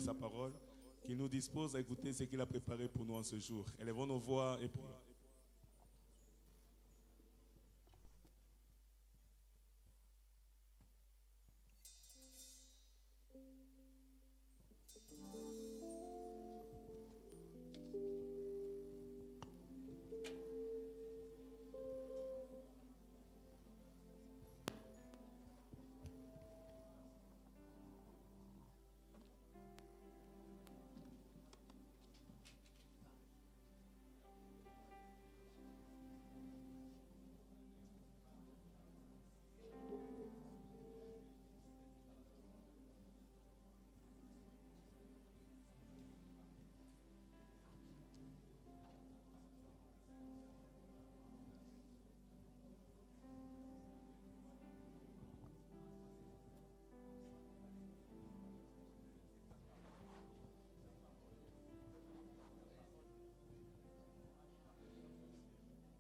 sa parole, qu'il nous dispose à écouter ce qu'il a préparé pour nous en ce jour. Élevons nos voix et prions.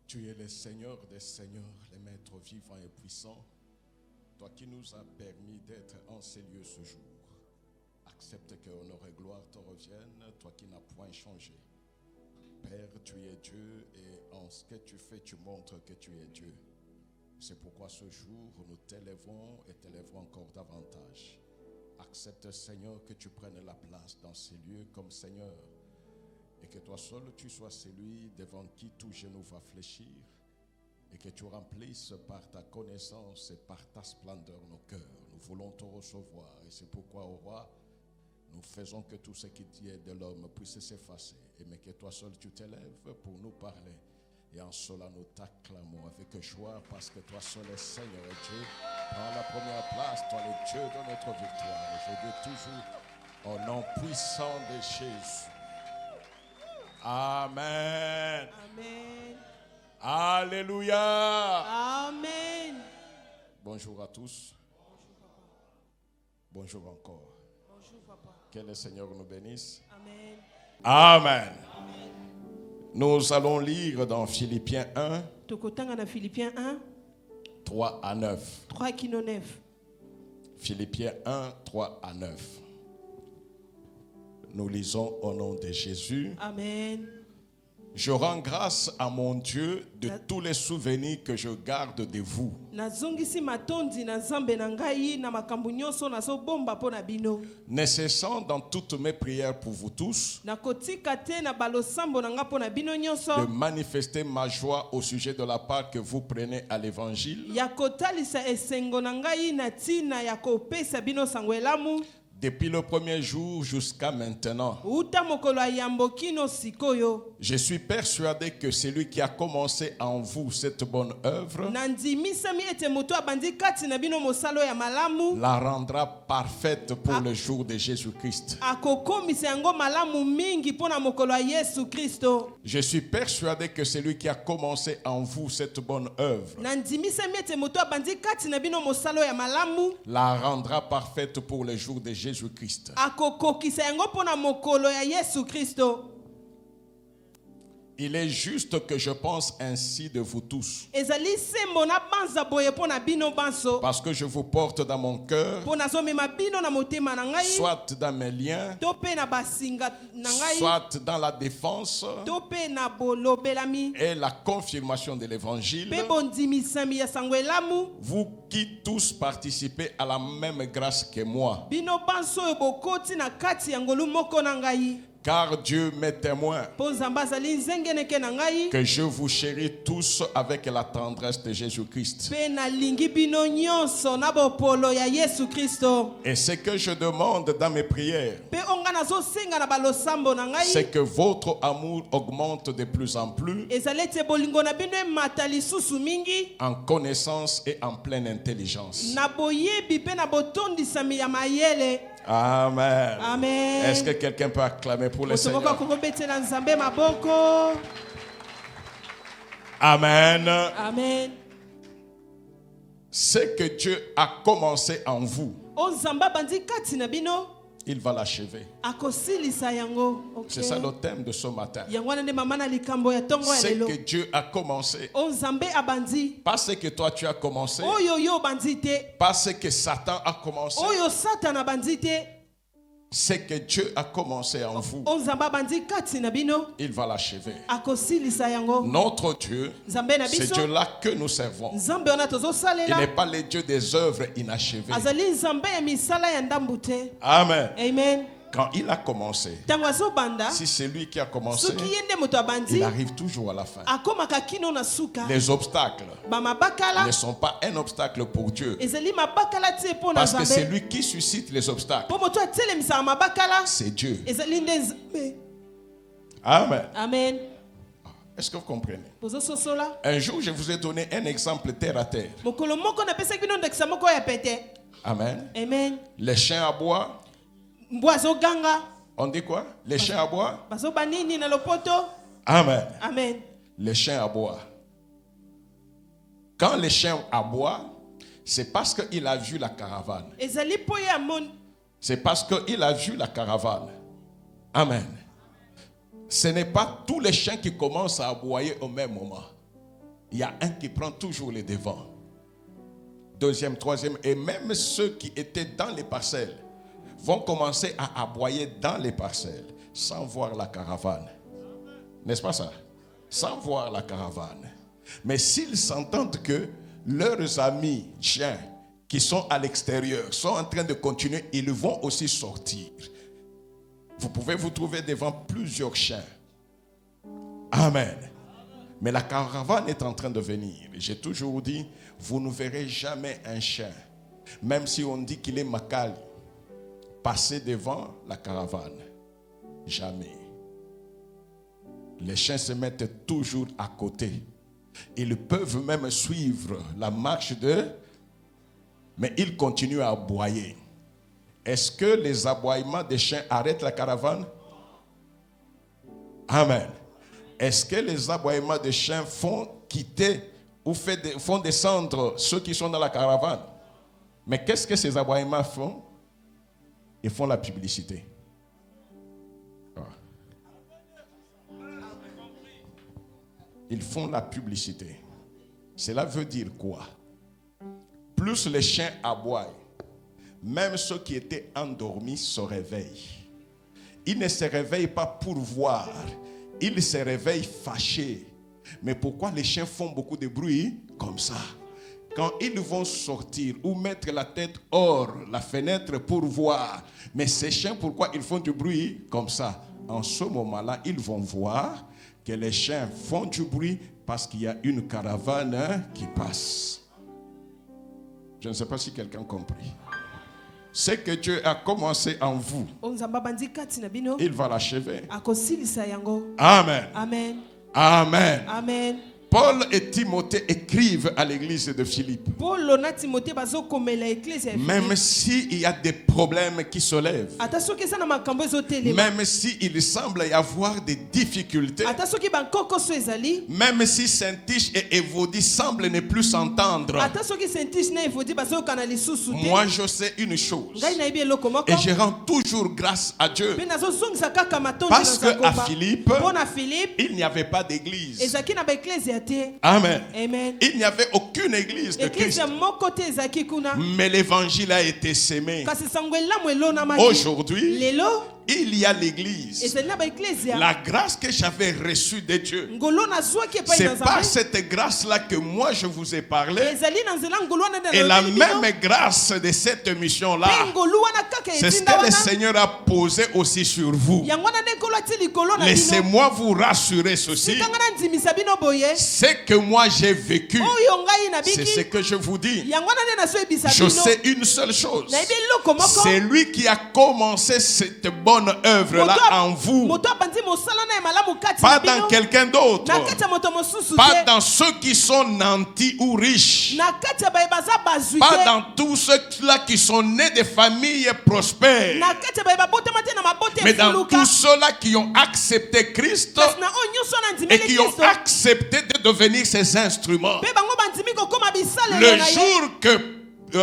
Tu es le Seigneur des Seigneurs, le Maître vivant et puissant, toi qui nous as permis d'être en ces lieux ce jour. Accepte que honneur et gloire te reviennent, toi qui n'as point changé. Père, tu es Dieu et en ce que tu fais, tu montres que tu es Dieu. C'est pourquoi ce jour, nous t'élèvons et t'élèverons encore davantage. Accepte, Seigneur, que tu prennes la place dans ces lieux comme Seigneur. Et que toi seul tu sois celui devant qui tout genou va fléchir. Et que tu remplisses par ta connaissance et par ta splendeur nos cœurs. Nous voulons te recevoir. Et c'est pourquoi, au roi, nous faisons que tout ce qui est de l'homme puisse s'effacer. Et mais que toi seul tu t'élèves pour nous parler. Et en cela nous t'acclamons avec joie parce que toi seul est Seigneur et Dieu. Prends la première place, toi le Dieu de notre victoire. Et je dis toujours au nom puissant de Jésus. Amen. Amen. Alléluia. Amen. Bonjour à tous. Bonjour encore. Bonjour, papa. Que le Seigneur nous bénisse. Amen. Amen. Nous allons lire dans Philippiens 1, Tokotanga na Philippiens 1, 3 à 9. 3 kino 9. Philippiens 1, 3 à 9. Nous lisons au nom de Jésus. Amen. Je rends grâce à mon Dieu de tous les souvenirs que je garde de vous. Nazongisi matondi na Nzambe na ngai na makambo nyonso nazobomba mpo na bino. Ne cessant dans toutes mes prières pour vous tous Nakotika te na balosambo na nga mpo na bino de nyonso. manifester ma joie au sujet de la part que vous prenez à l'évangile. Ya kotalisa esengo na ngai na ntina ya kopesa bino sango elamu. Depuis le premier jour jusqu'à maintenant, Uta mokolo ya yambo kino sikoyo. je suis persuadé que celui qui a commencé en vous cette bonne œuvre Nandimisami ete moto abandi kati na bino mosalo ya malamu. la rendra parfaite pour le jour de Jésus-Christ. Akokomisa yango malamu mingi mpo na mokolo ya Yesu Kristo. Je suis persuadé que celui qui a commencé en vous cette bonne œuvre Nandimisami ete moto abandi kati na bino mosalo ya malamu. la rendra parfaite pour le jour de Jésus-Christ. Akokokisa yango mpo na mokolo ya Yesu Kristo. Il est juste que je pense ainsi de vous tous, Ezali sembo na banza boye mpo na bino banso. parce que je vous porte dans mon cœur, Mpo nazomema bino na motema na ngai. soit dans mes liens, To pe na basinga na ngai. soit dans la défense To pe na bolobelami. et la confirmation de l'évangile. Pe bondimisami ya sango elamu. Vous qui tous participez à la même grâce que moi. Bino banso oyo bokoti na kati ya ngolu moko na ngai. Car Dieu m'est témoin Mpo Nzambe azali nzengeneke na ngai. que je vous chéris tous avec la tendresse de Jésus-Christ. Pe nalingi bino nyonso na bopolo ya Yesu Kristo. Et ce que je demande dans mes prières, Pe onga nazosenga na balosambo na ngai. c'est que votre amour augmente de plus en plus Ezali ete bolingo na bino emata lisusu mingi. en connaissance et en pleine intelligence. Na boyebi pe na botondisami ya mayele. Amen. Amen. Est-ce que quelqu'un peut acclamer pour le Otokoka Seigneur? kokobetela Nzambe maboko. Amen. Amen. Ce que Dieu a commencé en vous, O Nzambe bandi kati na bino. il va l'achever. Akosilisa yango. Okay. C'est ça le thème de ce matin. Yango wana nde mama na likambo ya tongo ya Ce lelo. que Dieu a commencé, O Nzambe abandi. pas ce que toi tu as commencé, Oyo yo bandi te. pas ce que Satan a commencé, Oyo Satan abandi te. Ce que Dieu a commencé en vous, oyo nzambe abandi kati na bino il va l'achever. akosilisa yango. Notre Dieu, Nzambe na c'est biso Dieu-là que nous servons. nzambe wana Il tozosalela n'est pas le Dieu des œuvres inachevées. azali nzambe ya misala ya ndambu te. Amen. Amen. Quand il a commencé, ntango azobanda si c'est lui qui a commencé, soki ye nde moto abandi il arrive toujours à la fin. akomaka kino na suka. Les obstacles bamabakala ne sont pas un obstacle pour Dieu. ezali mabakala te mpo na Parce que c'est nzambe lui qui suscite les obstacles. mpo moto atelemisaka mabakala C'est Dieu. ezali nde nzambe. Amen. Amen. Est-ce que vous comprenez? bozososola Un jour, je vous ai donné un exemple terre à terre. mokolo moko napesaki bino ndakisa moko ya pete. Amen. Amen. Les chiens aboient. mbwa azoganga On dit quoi? Les chiens aboient. bazoba nini na lopoto. Amen. Amen. Les chiens aboient. Quand les chiens aboient, c'est parce qu'il a vu la caravane. ezali mpo ye amoni. C'est parce qu'il a vu la caravane. Amen. Ce n'est pas tous les chiens qui commencent à aboyer au même moment. Il y a un qui prend toujours les devants. Deuxième, troisième, et même ceux qui étaient dans les parcelles vont commencer à aboyer dans les parcelles sans voir la caravane. N'est-ce pas ça? Sans voir la caravane. Mais s'ils s'entendent que leurs amis chiens qui sont à l'extérieur sont en train de continuer, ils vont aussi sortir. Vous pouvez vous trouver devant plusieurs chiens. Amen. Mais la caravane est en train de venir. J'ai toujours dit, vous ne verrez jamais un chien, même si on dit qu'il est Makali, passer devant la caravane. Jamais. Les chiens se mettent toujours à côté. Ils peuvent même suivre la marche mais ils continuent à aboyer. Est-ce que les aboiements des chiens arrêtent la caravane? Amen. Est-ce que les aboiements des chiens font quitter ou font descendre ceux qui sont dans la caravane? Mais qu'est-ce que ces aboiements font? Ils font la publicité. Ils font la publicité. Cela veut dire quoi? Plus les chiens aboient, même ceux qui étaient endormis se réveillent. Ils ne se réveillent pas pour voir, ils se réveillent fâchés. Mais pourquoi les chiens font beaucoup de bruit comme ça? Quand ils vont sortir ou mettre la tête hors la fenêtre pour voir, mais ces chiens, pourquoi ils font du bruit comme ça? En ce moment-là, ils vont voir que les chiens font du bruit parce qu'il y a une caravane qui passe. Je ne sais pas si quelqu'un a compris. Ce que Dieu a commencé en vous, il va l'achever. Amen. Amen. Amen. Amen. Paul et Timothée écrivent à l'église de Philippe. Même s'il y a des problèmes qui se lèvent, même s'il semble y avoir des difficultés, même si Saint-Tiche et Évodie semblent ne plus s'entendre, moi je sais une chose, et je rends toujours grâce à Dieu, parce qu'à Philippe, il n'y avait pas d'église. Amen. Amen. Il n'y avait aucune église de Christ. Mais l'évangile a été sémé. Aujourd'hui, il y a l'église. La grâce que j'avais reçue de Dieu, c'est par cette grâce-là que moi je vous ai parlé. Et la même grâce de cette mission-là, c'est ce que le Seigneur a posé aussi sur vous. Laissez-moi vous rassurer ceci. Ce que moi j'ai vécu, c'est ce que je vous dis. Je sais une seule chose. C'est lui qui a commencé cette bonne œuvre-là en vous. Pas dans quelqu'un d'autre. Pas dans ceux qui sont nantis ou riches. Pas dans tous ceux-là qui sont nés de familles prospères. Mais dans tous ceux-là qui ont accepté Christ et qui ont accepté de devenir ses instruments. Le jour que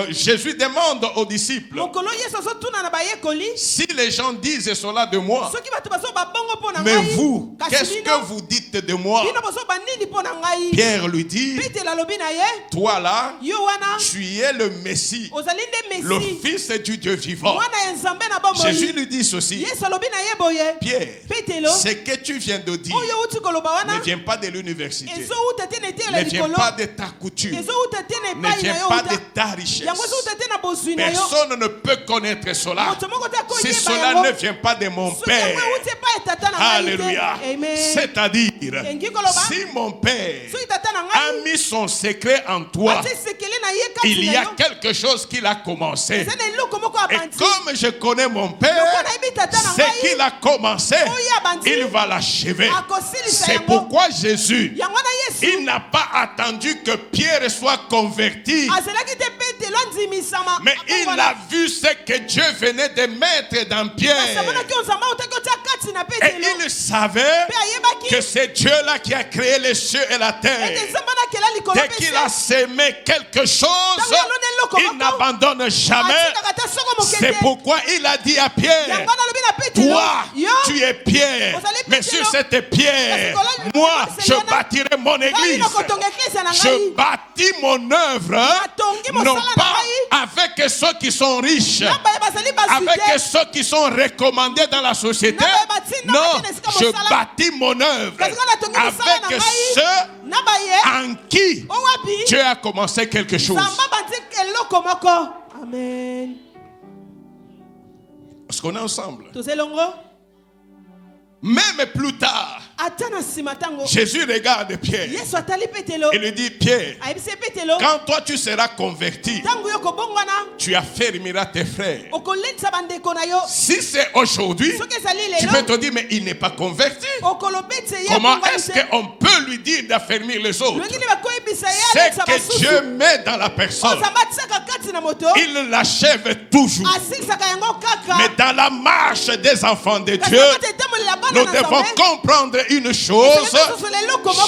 Jésus demande aux disciples, mokolo yesu azotuna na bayekoli si les gens disent cela de moi, soki bato bazoba bongo mpo na mais ngai vous, kasi qu'est-ce bino que vous dites de moi? bino bozoba nini mpo na ngai Pierre lui dit, petelo alobi na ye toi là, yo wana tu es le Messie, ozali nde le mesi Fils du Dieu vivant. mwana ya nzambe na bomoi Jésus lui dit ceci, yesu alobi na ye boye Pierre, petelo ce que tu viens de dire oyo outi koloba wana ne vient pas de l'université, ezouta te na etela ne vient likolo pas de ta couture, ezouta te na ne epai vient na yo pas de uta ta richesse. yango ezouta te na bozwi na yo Personne ne peut connaître cela moto moko te si akoyeba cela yango ne vient pas de mon soki yango Père. euti epai ya tata na ngai te Alléluia. amen C'est-à-dire, engi koloba si mon Père soki tata na a ngai mis son secret en toi, atie sekele na ye il kati y na a yo quelque chose qu'il a commencé. eza na eloko moko Et abandi comme je connais mon Père, loko nayebi tata na ce ngai qu'il a commencé, oyo abandi il va l'achever. akosilisa C'est yango pourquoi Jésus, yango na yesu il n'a pas attendu que Pierre soit converti, azelaki te petelo andimisama mais il a vu ce que Dieu venait de mettre dans Pierre. asamonaki nzambe autaki otia kati na Et petelo il savait mpe ayebaki que c'est Dieu-là qui a créé les cieux et la ete terre. nzambe nakela likolo Dès mpe qu'il se a sémé quelque chose, ntango aloni eloko il moko n'abandonne jamais. atikaka te soko moke C'est te pourquoi il a dit à Pierre, yango nalobi na petelo toi, yo tu es Pierre. Ozali Mais Petelo. sur cette pierre, moi, je bâtirai mon ngai église. nakotonga eklise na Je ngai bâtis mon œuvre, Natongi non mosala na pas ngai. avec ceux qui sont riches, na baye bazali bazwi avec te ceux qui sont recommandés dans la société. Non, je bâtis mon œuvre kasi ngai natongi mosala na avec ngai ceux na baye en qui owapi Dieu a commencé quelque chose. nzambe bandi eloko moko amen Est-ce qu'on est ensemble? tozelongo Même plus tard, ata na nsima ntango Jésus regarde Pierre yesu atali petelo et lui dit, Pierre, ayebisi ye petelo quand toi tu seras converti, ntango yo kobongwana tu affermiras tes frères. okolendisa bandeko na yo Si c'est aujourd'hui, soki ezali tu peux lelo te dire, mais il n'est pas converti. okolobi ete ye Comment abongwani est-ce te qu'on peut lui dire d'affermir les autres? longi nde bakoyebisa ye C'est alendisa que Dieu basusu met dans la personne. nzambe atisaka kati na moto Il l'achève toujours. asilisaka yango kaka Mais dans la marche des enfants de kasi Dieu, akati etambolela bana nous na devons nzambe comprendre une chose.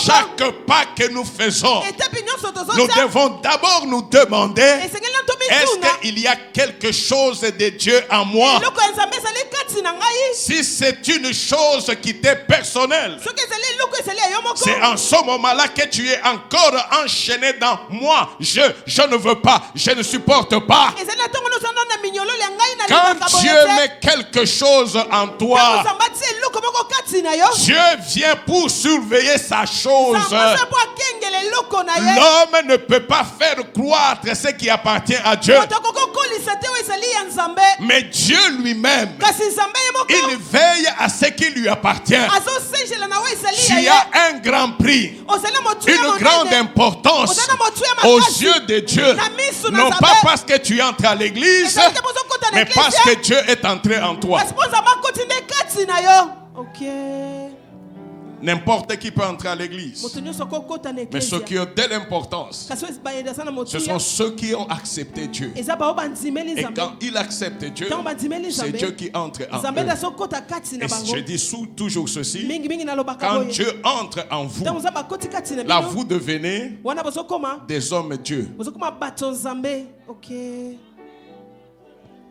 Chaque pas que nous faisons, etape nyonso nous tozotia devons d'abord nous demander, esengeli na tomituna est-ce qu'il y a quelque chose de Dieu en moi? eloko ya nzambe ezali kati na ngai Si c'est une chose qui t'est personnelle, soki ezali eloko ezali ya yo moko c'est en ce moment-là que tu es encore enchaîné dans moi. Je ne veux pas, je ne supporte pas. ezali na ntongo nyonso na minyololo ya ngai na Quand libaka Dieu boye te met quelque chose en ntango toi, nzambe atia eloko moko kati na yo Dieu vient pour surveiller sa chose. nzambe aza mpo akengela eloko na ye L'homme ne peut pas faire croître ce qui appartient à Dieu. moto akoki okolisa te oyo ezali ya nzambe Mais Dieu lui-même, kasi nzambe ye moko il veille à ce qui lui appartient. azosengela na oyo ezali ya Tu ye as un grand prix, ozali motu ya une grande monene importance oza na motu ya aux makasi yeux de Dieu. na miso na Non nzambe pas parce que tu entres à l'église, ezali te bozokota na mais parce eklise que Dieu est entré en toi. kasi mpo nzambe akoti nde kati na yo ok N'importe qui peut entrer à l'église. moto nyonso akokota na Mais ceux eklise qui ont de l'importance, kasi oyo bayeda aza na ce motu sont ceux qui ont accepté Dieu. eza bao bandimeli Et nzambe quand ils acceptent Dieu, ntango bandimeli c'est nzambe Dieu qui entre en nzambe nde eux. azokota kati na Et bango je dis toujours ceci, mingimingi nalobaka quand boye Dieu entre en vous, ntango nzambe akoti kati na là bino vous devenez wana bozokoma des hommes Dieu. bozokoma bato nzambe ok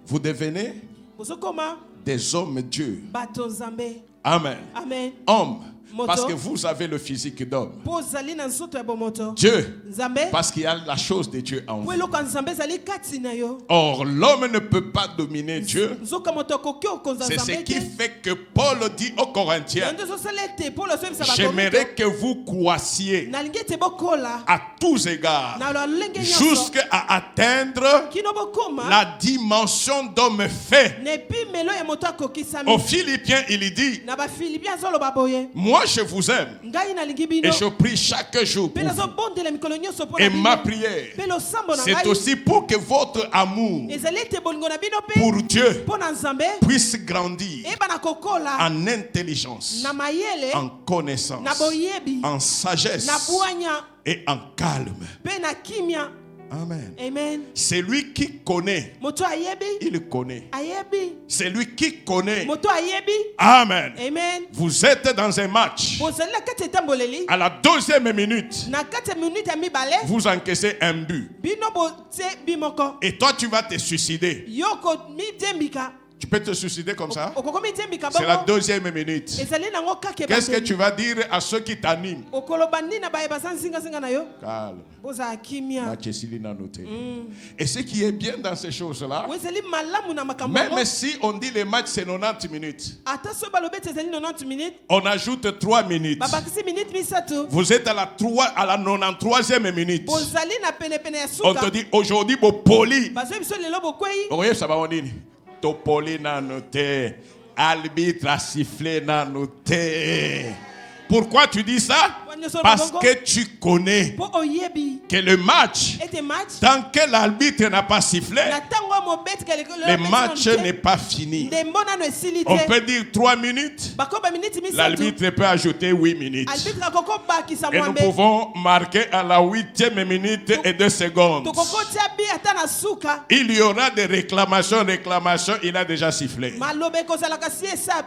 Vous devenez bozokoma des hommes Dieu. bato nzambe Amen. amen Hommes, Moto. parce que vous avez le physique d'homme. mpo ozali na nzoto ya bomoto Dieu, nzambe parce qu'il y a la chose de Dieu en mpo vous. eloko ya nzambe ezali kati na yo Or, l'homme ne peut pas dominer Dieu. nzoka moto akoki okonza C'est ce nzambe qui te fait que Paul dit aux Corinthiens, yango ezosala ete polo azoyebisa bakorinto j'aimerais que vous croissiez nalingi ete bokola à tous égards na lolenge nyonso jusqu'à atteindre kino bokoma la dimension d'homme fait. na epimelo ya moto Aux akokisami Philippiens, il dit, na bafilipi azoloba boye moi je vous aime ngai nalingi bino et je prie chaque jour mpe pour vous. nazobondela mikolo nyonso mpo Et na bino ma prière, mpe losambo na c'est ngai aussi pour que votre amour ezali ete bolingo na bino mpe pour Dieu mpo na nzambe puisse grandir eyeba na kokola en intelligence, na mayele en connaissance, na boyebi en na sagesse bwanya et en calme. mpe na kimia Amen. Amen. C'est lui qui connaît. Moto ayebi. Il connaît. Ayebi. C'est lui qui connaît. Moto ayebi. Amen. Amen. Vous êtes dans un match. Bozali na kati etamboleli. À la 2e minute, Na kati minute ya mibale. vous encaissez un but. Bino botie bimoko. Et toi, tu vas te suicider. Yoko midembika. Tu peux te suicider comme ça? Okoko midembika C'est la bongo. 2e minute. Ezali nango kake Qu'est-ce que tu vas dire à ceux qui t'animent? okoloba nini na bayeba sanzinga singa na yo. Calme. Boza kimia. Et ce qui est bien dans ces choses-là, Wezeli malamu na makambo. même si on dit les matchs c'est 90 minutes, Ata so balobete ezali 90 minutes. on ajoute 3 minutes. Babakisi minute misato. Vous êtes à la 93e minute. Bozali na pene pene ya On te suka. dit aujourd'hui, bon poli. Bazo biso lelo bokwei. Vous voyez, ça va on dit. Topoli na noté. Arbitre a sifflé na noté. Pourquoi tu dis ça? Parce que tu connais Po oyebi. que le match, Ete match. tant que l'arbitre n'a pas sifflé, Na tango mo bet kele le match n'est pas fini. Ndembona no esilite. On peut dire 3 minutes. Bakoba minute misato. L'arbitre peut ajouter 8 minutes. Arbitre akoko bakisa Et nous mwambe. pouvons marquer à la 8e minute et 2 secondes. Tokoko tia bi ata na suka. Il y aura des réclamations, il a déjà sifflé. Malobe kozalaka si esa.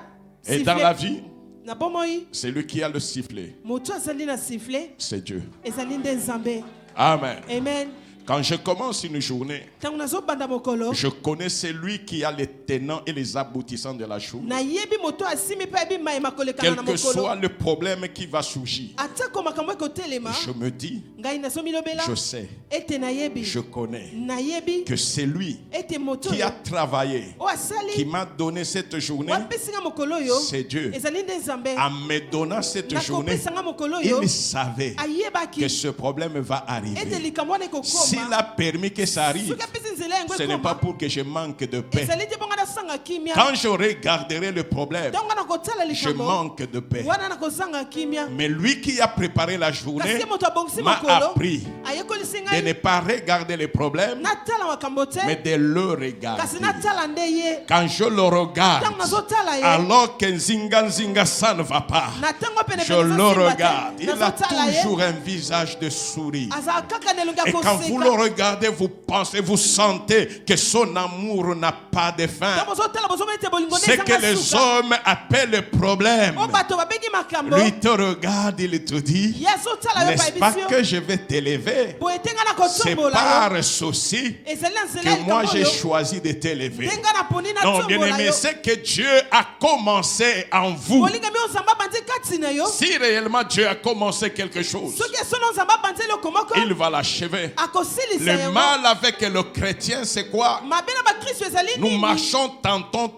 Et dans la vie, Na bomoi. c'est lui qui a le sifflet. Moto azali na sifflet. C'est Dieu. Ezali nde Nzambe. Amen. Amen. Quand je commence une journée, Tango nazo banda mokolo. je connais celui qui a les tenants et les aboutissants de la chose. Na yebi moto asimi pa yebi mai makolekana Quel na que mokolo. soit le problème qui va surgir, Atako makambo ekotelema. je me dis, Ngai nazo milobela. je sais, Ete na yebi. je connais Na yebi. que c'est lui Ete moto. qui a travaillé, O asali. qui m'a donné cette journée, Wapesinga mokolo yo. c'est Dieu. Ezali nde Nzambe. En me donnant cette journée, Nakopesanga mokolo yo. il savait Ayebaki. que ce problème va Ete arriver. likambo wana ekokoma. S'il a permis que ça arrive, Soki apesi nzela yango ce n'est ekoma. pas pour que je manque de paix. Ezali te bonga nasanga kimia. Quand je regarderai le problème, Ntango nakotala je likambo. manque de paix. Wana nakosanga kimia. Mais lui qui a préparé la journée Kasi moto abongisi m'a mokolo. appris Ayekolisi de ne ngai. pas regarder les problèmes, Natala makambo te. mais de le Kasi regarder. natala nde ye. Quand je le regarde, Ntango nazotala ye. alors que Nzinga ça ne va pas, Na ntango pene je pene le nazosimba te. regarde. Il a Nazotala ye. toujours un visage de sourire. Azala kaka na elongi ya Et quand vous le koseka. regardez, vous pensez, vous sentez que son amour n'a pas de fin. Ntango bozotala bozomona ete bolingo nde Ce que ezanga les suka. hommes appellent le problème, O bato babengi makambo. lui te regarde, il te dit, Ye azotala yo n'est-ce pas bayebisi yo. que je vais t'élever? Boye te nga na C'est kotombola yo. par ceci Ezali na nzela ya que moi likambo j'ai oyo. choisi de t'élever. Nde nga naponi na Non, bien tombola aimé, yo. c'est que Dieu a commencé en vous. Bolingami oyo Nzambe abandi kati na yo. Si réellement Dieu a commencé quelque chose, Soki esono Nzambe abandi eloko moko. il va l'achever. Akosilisa Le yango. mal avec le chrétien, c'est quoi? Mabe na bakristo ezali Nous nini? marchons tantôt.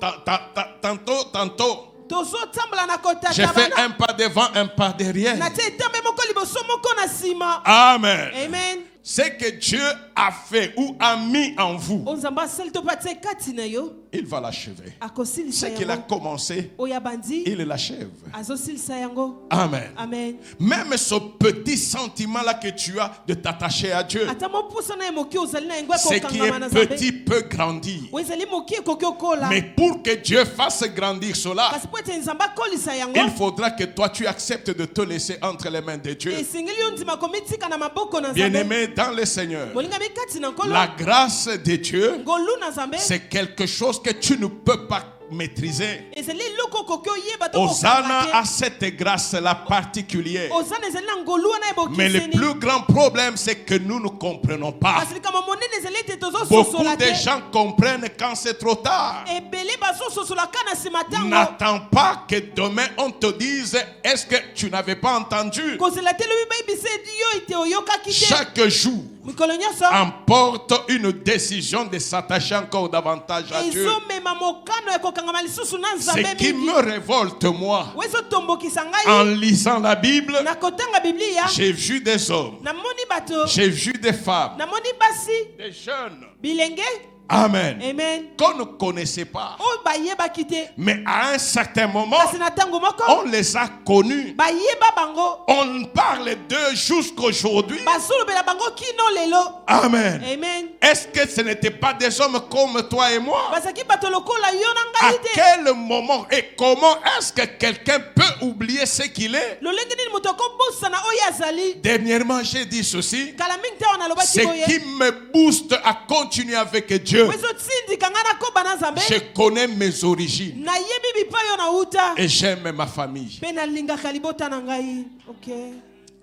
Tozotambola na J'ai fait kotatabana. un pas devant, un pas derrière. Na te etambe moko liboso moko na nsima. Amen. Amen. Ce que Dieu a fait ou a mis en vous, O Nzambe asali to patie kati na yo. il va l'achever. Ce Akosilisa qu'il a yango. commencé, Oyo abandi. il l'achève. Azosilisa yango. Amen. Amen. Même ce petit sentiment-là que tu as de t'attacher à Dieu, Ata mopusa na ye moke ozali na yango ce qui ekokangama na est Nzambe. petit peut grandir. O ezali moke ekoki okola. Mais pour que Dieu fasse grandir cela, Kasi po ete Nzambe akolisa yango. il faudra que toi tu acceptes de te laisser entre les mains de Dieu. Esengeli yo ndima komitika na maboko na Nzambe. Bien-aimé dans le Seigneur, Bolingami kati na nkolo. la grâce de Dieu, Ngolu na Nzambe. c'est quelque chose que tu ne peux pas maîtriser. Ezali eloko okoki oyeba to Hosanna kokanga a cette grâce-là particulière. te. Ozana ezali na ngolu wana Mais le ebokiseni. plus grand problème, c'est que nous ne comprenons pas. Kasi likambo monene ezali ete Beaucoup tozososola de te. gens comprennent quand c'est trop tard. Ebele bazososola ka na nsima ntango. N'attends pas que demain on te dise, est-ce que tu n'avais pas entendu? kozela te lobi bayebisa yo ete oyokaki te. Chaque jour mikolo nyonso emporte une décision de s'attacher encore davantage à Dieu. ezomema mokano ya kokangama lisusu na Ce Nzambe qui mingi. me révolte, moi, O ezotombokisa en ngai lisant la Bible, na kotanga biblia. j'ai vu des hommes, Namoni bato. j'ai vu des femmes, Namoni basi des jeunes, bilenge Amen. Amen. Qu'on ne connaissait pas. Oyo bayeba kite. Mais à un certain moment, Kasi na tango moko. on les a connus. Bayeba bango. On parle d'eux jusqu'aujourd'hui. Basolobela bango kino lelo. Amen. Amen. Est-ce que ce n'était pas des hommes comme toi et moi? Basaki bato lokola yo na À ngai te. quel moment et comment est-ce que quelqu'un peut oublier ce qu'il est? Lolenge nini moto akobosana oyo azali. Dernièrement, j'ai dit ceci. Kala mingi te wana lobaki Ce boye. qui me booste à continuer avec Dieu, Wezo tsindika nga nakoba na Nzambe. je connais mes origines Nayebi bipayo na uta. et j'aime ma famille. Pe nalingaka libota na ngai. Okay.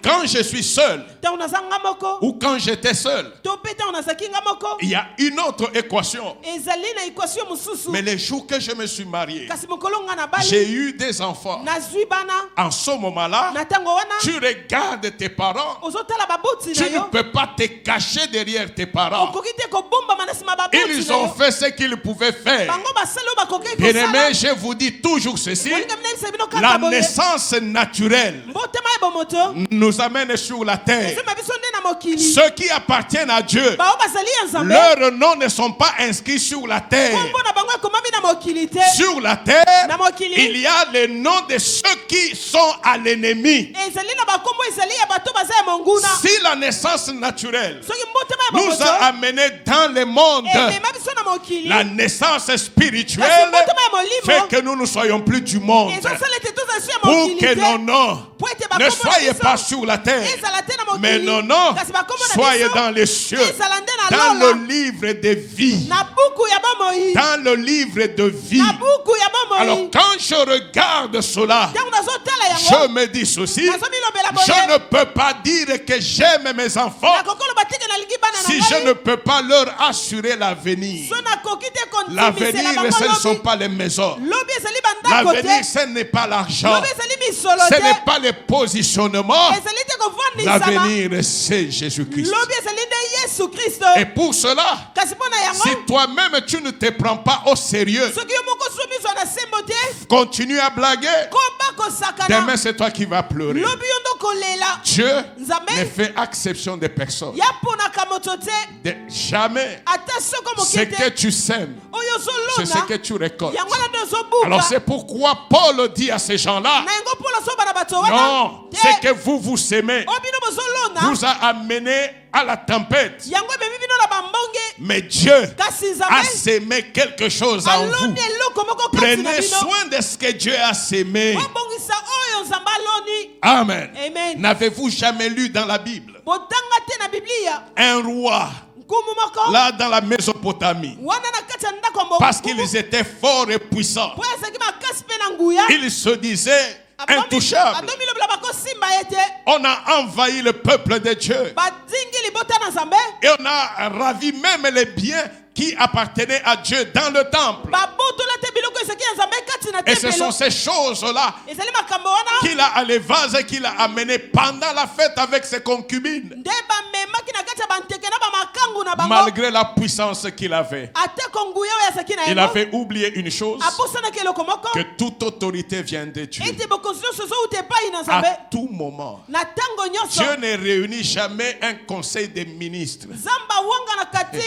Quand je suis seul Ntango naza nga moko. ou quand j'étais seul, To pe ntango nazalaki nga moko. il y a une autre équation. Ezali na equation mosusu. Mais les jours que je me suis marié, Kasi mokolo nga na bali. j'ai eu des enfants. Nazwi bana. En ce moment-là, Na ntango wana. tu regardes tes parents. Ozotala babuti Tu na ne yo. peux pas te cacher derrière tes parents. Okoki te kobombama na nsima babuti Ils na ont yo. fait ce qu'ils pouvaient faire. Bango basali oyo bakoki Bien-aimé, kosala. je vous dis toujours ceci. Molinga minebisa bino La kaka boye. naissance naturelle Mbotema ebo moto. nous amène sur la terre. Ezoma biso nde na mokili. Ceux qui appartiennent à Dieu, Bao basali ya Nzambe. leurs noms ne sont pas inscrits sur la terre. Kombo na bango ekomami na mokili te. Sur la terre, Na mokili. il y a les noms de ceux qui sont à l'ennemi. Ezali na bakombo ezali ya bato baza ya monguna. Si la naissance naturelle Soki mbotema ebo nous moto. a amenés dans le monde, Emema biso na mokili. la naissance spirituelle Kasi mbotema ya molimo. fait que nous ne soyons plus du monde. Ezosala ete tozala so ya Pour mokili que te. nos noms Po ete ne bakombo na soyez biso. pas sur la terre, Ezala te na mokili. mais nos noms Kasi bakombo na soyez biso. dans les cieux, Ezala nde na dans lola. le livre de vie, Na buku ya bomoi. dans le livre de vie. Na buku ya bomoi. Alors quand je regarde cela, Ntango nazotala je yango. me dis ceci, Nazomilobela boye. je ne peux pas dire que j'aime mes enfants Nakokoloba teke nalingi bana na si ngai. je ne peux pas leur assurer l'avenir. So nakoki te kontimisela L'avenir, bango ce ne sont lobi. pas les maisons. Lobi ezali bandako L'avenir, te. ce n'est pas l'argent. Lobi ezali misolo Ce n'est te. pas le positionnement. Ezali te kovandisama. L'avenir, c'est Jésus-Christ. Lobi ezali nde Yesu Kristo. Et pour cela, Kasi mpo na si yango. toi-même tu ne te prends pas au sérieux, Soki yo moko so miso na sembo te. continue à blaguer, Koba kosakana. demain c'est toi qui vas pleurer. Lobi yo ndo kolela. Dieu Nzambe. ne fait exception de personne. Ya ponaka moto te. De jamais. Ata soko Ce moke que te. tu sèmes, Oyo c'est ce ozolona. que tu récoltes. Yango wana nde ozobuka. Alors c'est pourquoi Paul dit à ces gens-là, Na yango mpola so bana bato wana. non, Te. c'est que vous s'aimez, Oyo bino bozolona. vous a amené à la tempête. Yango ememi bino na bambonge. Mais Dieu Kasi a Nzambe sémé quelque chose en vous. aloni eloko moko kati na Prenez bino. soin de ce que Dieu a sémé. Obongisa oyo Nzambe aloni. Amen. Amen. N'avez-vous jamais lu dans la Bible Botanga te na Biblia. un roi Nkumu moko. là dans la Mésopotamie? Wana na kati ya ndako moko. Parce qu'ils étaient forts et puissants. Po ezalaki makasi mpe na nguya. Ils se disaient intouchables. Adomi lobela bakosimba ye te. On a envahi le peuple de Dieu. Badingi libota na Nzambe. Et on a ravi même les biens qui appartenaient à Dieu dans le temple. Babotola te biloko ezalaki ya Nzambe kati na Et ce tempelo. sont ces choses-là Ezali makambo wana. qu'il a à l'évase et qu'il a amené pendant la fête avec ses concubines. Nde bamemaki na kati ya banteke na bamakangu na bango. Malgré la puissance qu'il avait. Ate konguya oyo azalaki na Il yango. avait oublié une chose, Aposanaki eloko moko. que toute autorité vient de Dieu. Ete bokonzi nyonso ezowuta epai na Nzambe. À tout moment. Na ntango nyonso. Dieu ne réunit jamais un conseil des ministres. Nzambe awanga na kati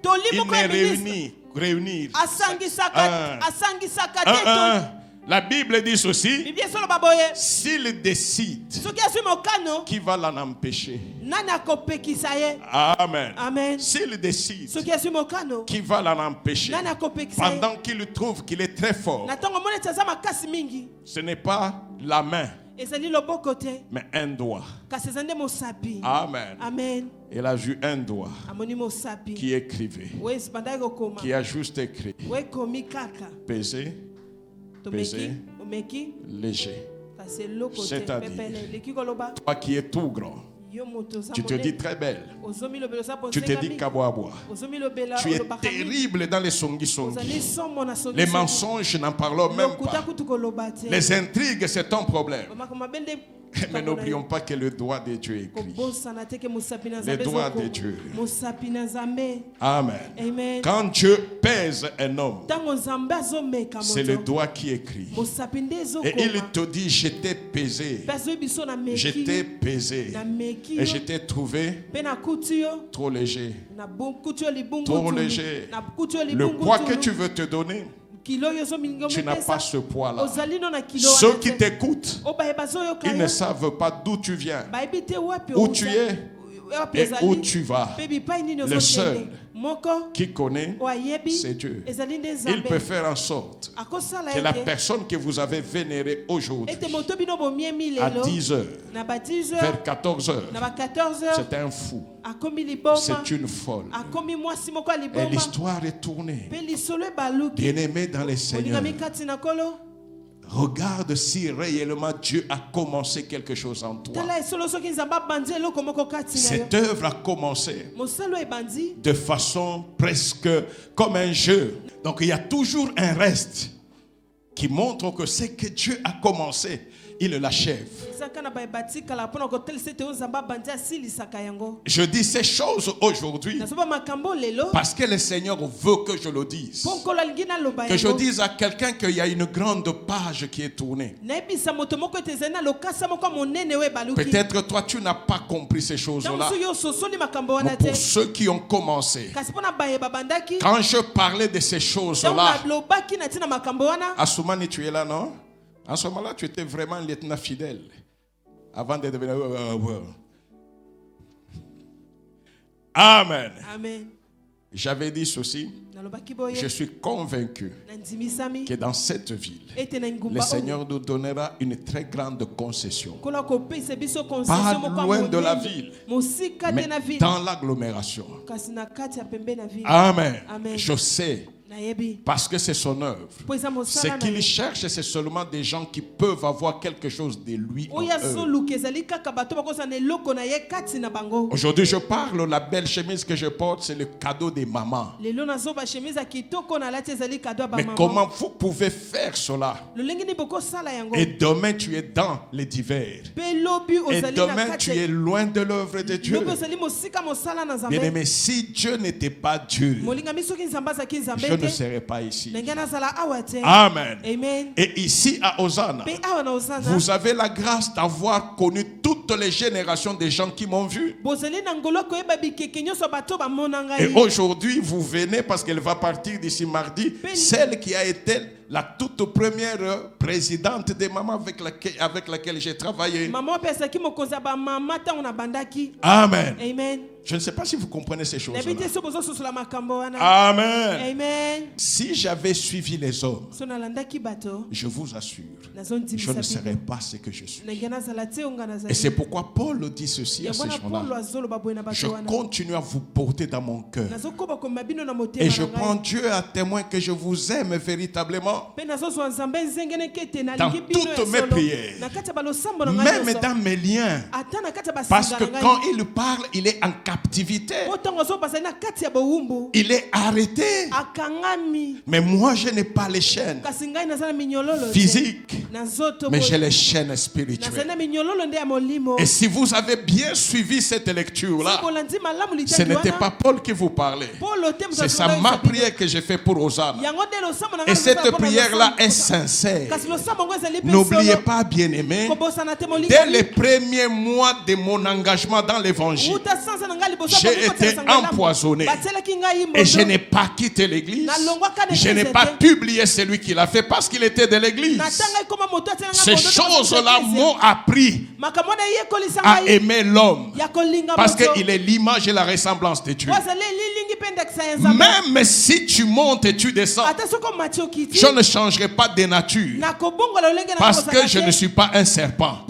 toli Il moko ne ya ministre. réunir. Asangisaka te Un. toli. La Bible dit ceci, Biblia esoloba boye. s'il décide, Soki azwi mokano, qui va l'en empêcher? nani akopekisa ye? Amen. Amen. S'il décide, Soki azwi mokano, qui va l'en empêcher? nani akopekisa ye? Pendant qu'il trouve qu'il est très fort, Na ntango mona ete aza makasi mingi. ce n'est pas la main, Ezali loboko te, mais un doigt. kasi eza nde mosapi. Amen. Amen. Il a vu un doigt Amoni mosapi. qui écrivait, We bandaki kokoma. qui a juste écrit, We komi kaka. pesé, Tomeki, omeki, léger. kasi eloko te. C'est-à-dire, Pepele, leki koloba. Toi qui es tout grand, Yo moto za tu te monene. dis très belle, Ozomilobela oza tu te dis posengami. kaboaboa. Ozomilobela Tu es olobaka mingi. terrible dans les songi Ozali songi. sombo na songi Les songi. mensonges, n'en parlons même Lokuta pas. kutu koloba te. Les intrigues, c'est ton problème. Makambo mabende Mais n'oublions pas que le doigt de Dieu est écrit. Le doigt de Dieu. Amen. Amen. Quand Dieu pèse un homme, c'est le doigt qui écrit. Et il te dit, je t'ai pesé. Je t'ai pesé. Et je t'ai trouvé trop léger. Trop léger. Le poids que tu veux te donner, tu n'as pas ce poids-là. Ceux qui t'écoutent, ils ne savent pas d'où tu viens, où tu es et où tu vas. Le seul qui connaît, c'est Dieu. Il peut faire en sorte que la personne que vous avez vénérée aujourd'hui, à 10 heures, vers 14 heures, c'est un fou, c'est une folle. Et l'histoire est tournée. Bien-aimé dans les Seigneurs, regarde si réellement Dieu a commencé quelque chose en toi. Cette œuvre a commencé de façon presque comme un jeu. Donc il y a toujours un reste qui montre que ce que Dieu a commencé, il l'achève. Je dis ces choses aujourd'hui parce que le Seigneur veut que je le dise. Que je dise à quelqu'un qu'il y a une grande page qui est tournée. Peut-être toi tu n'as pas compris ces choses-là. Mais pour ceux qui ont commencé, quand je parlais de ces choses-là, Assoumani, tu es là, non? En ce moment-là, tu étais vraiment lieutenant fidèle avant de devenir... Amen. Amen. J'avais dit ceci. Je suis convaincu que dans cette ville, le Seigneur nous donnera une très grande concession. Pas loin de la ville, mais dans l'agglomération. Amen. Je sais. Parce que c'est son œuvre. Ce qu'il cherche, c'est seulement des gens qui peuvent avoir quelque chose de lui en eux. Aujourd'hui, je parle, la belle chemise que je porte, c'est le cadeau des mamans. Mais comment vous pouvez faire cela? Et demain, tu es dans les divers. Et demain, tu es loin de l'œuvre de Dieu. Bien-aimé, si Dieu n'était pas Dieu, je ne serai pas ici. Amen. Amen. Et ici à Hosanna, vous avez la grâce d'avoir connu toutes les générations des gens qui m'ont vu. Et aujourd'hui, vous venez parce qu'elle va partir d'ici mardi, celle qui a été la toute première présidente des mamans avec laquelle j'ai travaillé. Amen. Amen. Je ne sais pas si vous comprenez ces choses-là. Amen. Amen. Si j'avais suivi les hommes, je vous assure, je ne serais pas ce que je suis. Et c'est pourquoi Paul dit ceci à ces gens-là. Je continue à vous porter dans mon cœur. Et je prends Dieu à témoin que je vous aime véritablement. Dans toutes mes prières, même dans mes liens. Parce que quand il parle, il est en captivité. Il est arrêté. Mais moi, je n'ai pas les chaînes physiques, mais j'ai les chaînes spirituelles. Et si vous avez bien suivi cette lecture-là, ce n'était pas Paul qui vous parlait. C'est ça ma prière que j'ai fait pour Hosanna. Et cette prière-là est sincère. N'oubliez pas, bien-aimé, dès les premiers mois de mon engagement dans l'évangile, j'ai été empoisonné et je n'ai pas quitté l'église. Je n'ai pas publié celui qui l'a fait parce qu'il était de l'église. Ces choses-là m'ont appris à aimer l'homme parce qu'il est l'image et la ressemblance de Dieu. Même si tu montes et tu descends, je ne changerai pas de nature parce que je ne suis pas un serpent.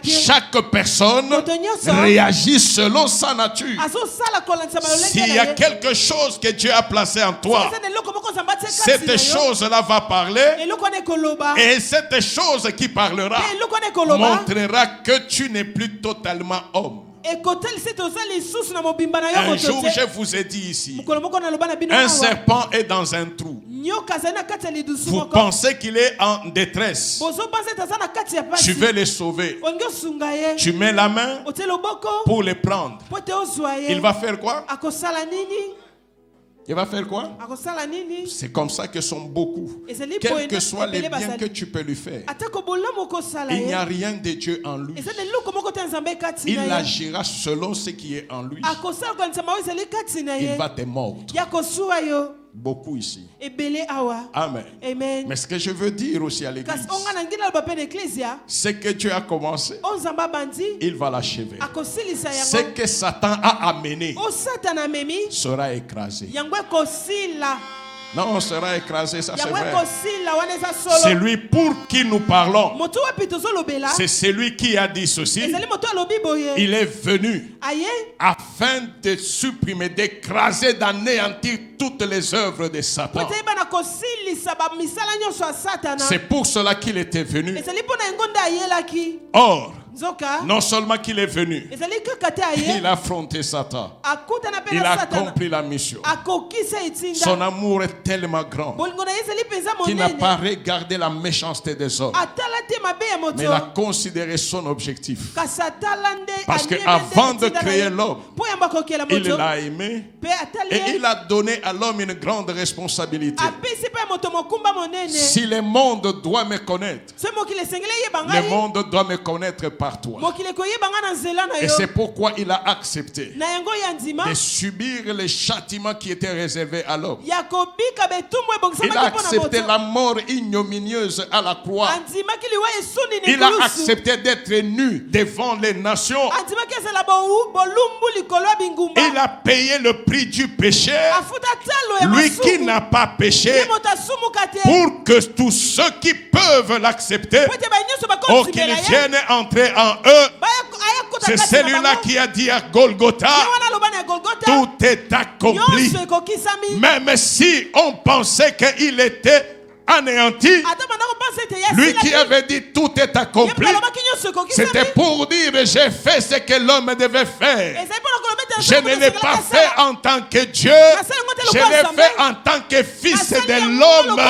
Chaque personne réagit selon sa nature. S'il y a quelque chose que Dieu a placé en toi, cette chose-là va parler, et cette chose qui parlera montrera que tu n'es plus totalement homme. Un jour, je vous ai dit ici, un serpent est dans un trou. nyoka azali na kati ya lidusu Vous moko. pensez qu'il est en détresse. Bozobanza ete aza na kati ya Tu pasi. veux les sauver. Olingi osunga ye. Tu mets la main Otie loboko pour les prendre. po ete ozwa ye. Il va faire quoi? Akosala nini? Il va faire quoi? Akosala nini? C'est comme ça que sont beaucoup. Ezali Quels boye que soient les ebele biens que bazali. tu peux lui faire, Atako bolamu okosala il n'y a ye. rien de Dieu en lui. Ezali eloko moko te ya Nzambe kati Il na ye. agira selon ce qui est en lui. Akosala kokanisa mawa ezali kati na Il ye. va te mordre. Ya kosuwa yo. Beaucoup ici. Ebele awa. Amen. Amen. Mais ce que je veux dire aussi à l'église, Kasi onga na ngina loba pe na ecclesia. c'est que Dieu a commencé, O Nzambe bandi. il va l'achever. Akosilisa Ce yango. que Satan a amené O Satana memi. sera écrasé. Yango ekosila. Non, on sera écrasé, ça c'est Yango vrai. ekosila wana eza C'est solo. lui pour qui nous parlons. Moto wapi tozolobela. C'est celui qui a dit ceci. Ezali moto alobi boye. Il est venu Aye. afin de supprimer, d'écraser, d'anéantir toutes les œuvres de Satan. Po ete bana kosilisa ba misala nyonso ya Satana. C'est pour cela qu'il était venu. Ezali pona yango nde ayelaki. Or, Nzoka. non seulement qu'il est venu, Ezali kaka te il aye. a affronté Satan. Akutana pe Il na a Satana. accompli la mission. Akokisa etinda. Son amour est tellement grand Bolingo na ye ezali penza qu'il n'a monene. pas regardé la méchanceté des hommes, Atala te mabe ya mais il a moto. considéré son objectif. Kasi atala nde Parce que anyebe avant nde de etinda na créer ye. l'homme, Po yamba kokela il moto. l'a aimé Pe atali et ye. il a donné à l'homme une grande responsabilité. Apesi pe moto mokumba monene. Si le monde doit me connaître, Se mokili esengeli eyeba le ngai. monde doit me connaître par toi. Mokili koyeba ngai na nzela na Et yo. c'est pourquoi il a accepté Na yango ya ndima. de subir les châtiments qui étaient réservés à l'homme. Ya kobika betumbu Il a ebongisamaki mpo na accepté moto. la mort ignominieuse à la croix. Andimaki liwa esuni Il a nekulusu. accepté d'être nu devant les nations. Andimaki ezala bolumbu likolo ya bingumba. Il a payé le prix du péché. Afuta talo ya Lui qui masumu. n'a pas péché, Ye moto asumuka te. pour que tous ceux qui peuvent l'accepter, Po ete banyonso oh, qu'ils bakondimela ye. viennent entrer en eux. Aya kota C'est kati na celui-là bango. qui a dit à Golgotha, Ye wana aloba na Golgotha. tout est accompli. Nyonso ekokisami. Même si on pensait qu'il était anéanti, Ata banda kopensa ete ya lui silaki. qui avait dit tout est accompli, Ye alobaki nyonso ekokisami. c'était pour dire j'ai fait ce que l'homme devait faire. Ezali mpona koloba ete Je ne l'ai pas fait en tant que Dieu, je l'ai fait en tant que fils de l'homme,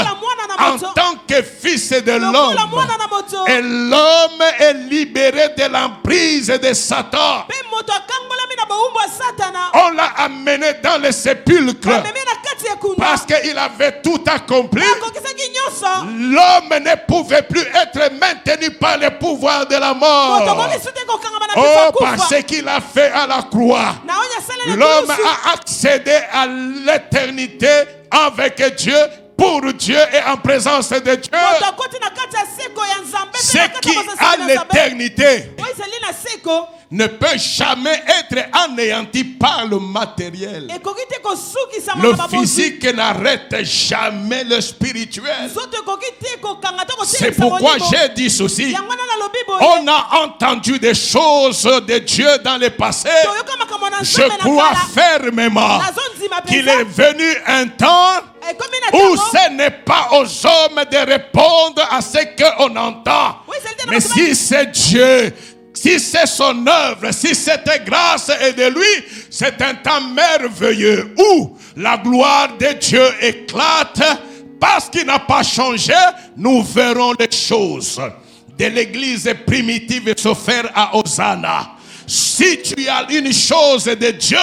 en tant que fils de l'homme. mwana na moto. Et l'homme est libéré de l'emprise de Satan. Pe moto akangolami na bowumbu ya Satana. On l'a amené dans le sépulcre Bamemi na kati ya kunda. parce qu'il avait tout accompli. Akokisaki nyonso. L'homme ne pouvait plus être maintenu par le pouvoir de la Moto mort. momisu te kokangama na Oh, kifo parce kufa. qu'il a fait à la croix. Na oyo asaleli na L'homme kulusu. a accédé à l'éternité avec Dieu, pour Dieu et en présence de Dieu. Moto akoti na kati ya seko ya Nzambe. Pe Ce na kati qui ya boseseli a na Nzambe. l'éternité Oyo ezali na seko. ne peut jamais être anéanti par le matériel. Ekoki te kosukisama Le na babozwi. physique n'arrête jamais le spirituel. Nzoto ekoki te kokanga te C'est kotelisa pourquoi molimo. j'ai dit ceci. Yango wana nalobi boye. On a entendu des choses de Dieu dans le passé. Toyoka makambo na Je Nzambe na crois kala. fermement Nazondima qu'il penza. est venu un temps Ekomi na où tango. ce n'est pas aux hommes de répondre à ce qu'on entend. Oui, c'est le temps de Mais notre si c'est Dieu, si c'est son œuvre, si cette grâce est de lui, c'est un temps merveilleux où la gloire de Dieu éclate. Parce qu'il n'a pas changé, nous verrons les choses de l'église primitive se faire à Hosanna. Si tu as une chose de Dieu,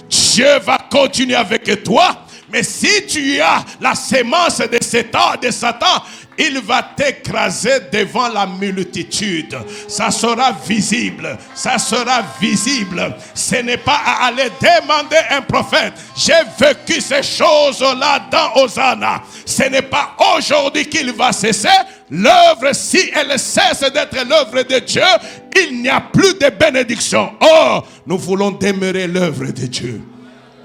Dieu va continuer avec toi. Mais si tu as la sémence de Satan, il va t'écraser devant la multitude. Ça sera visible. Ça sera visible. Ce n'est pas à aller demander un prophète. J'ai vécu ces choses-là dans Hosanna. Ce n'est pas aujourd'hui qu'il va cesser. L'œuvre, si elle cesse d'être l'œuvre de Dieu, il n'y a plus de bénédiction. Or, nous voulons demeurer l'œuvre de Dieu.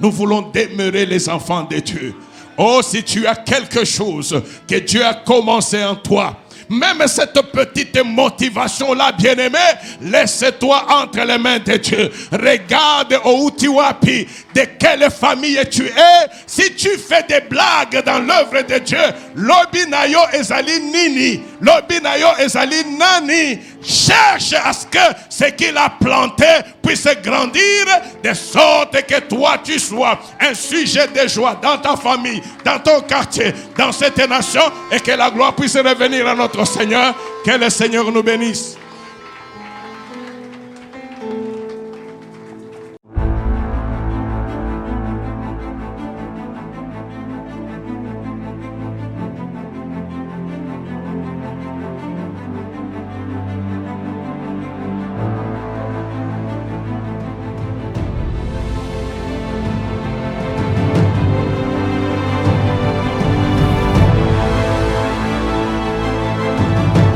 Nous voulons demeurer les enfants de Dieu. Oh, si tu as quelque chose que Dieu a commencé en toi, même cette petite motivation-là, bien-aimé, laisse-toi entre les mains de Dieu. Regarde où tu es, de quelle famille tu es. Si tu fais des blagues dans l'œuvre de Dieu, l'obinayo ezali nini, l'obinayo ezali nani. Cherche à ce que ce qu'il a planté puisse grandir, de sorte que toi tu sois un sujet de joie dans ta famille, dans ton quartier, dans cette nation, et que la gloire puisse revenir à notre Seigneur. Que le Seigneur nous bénisse.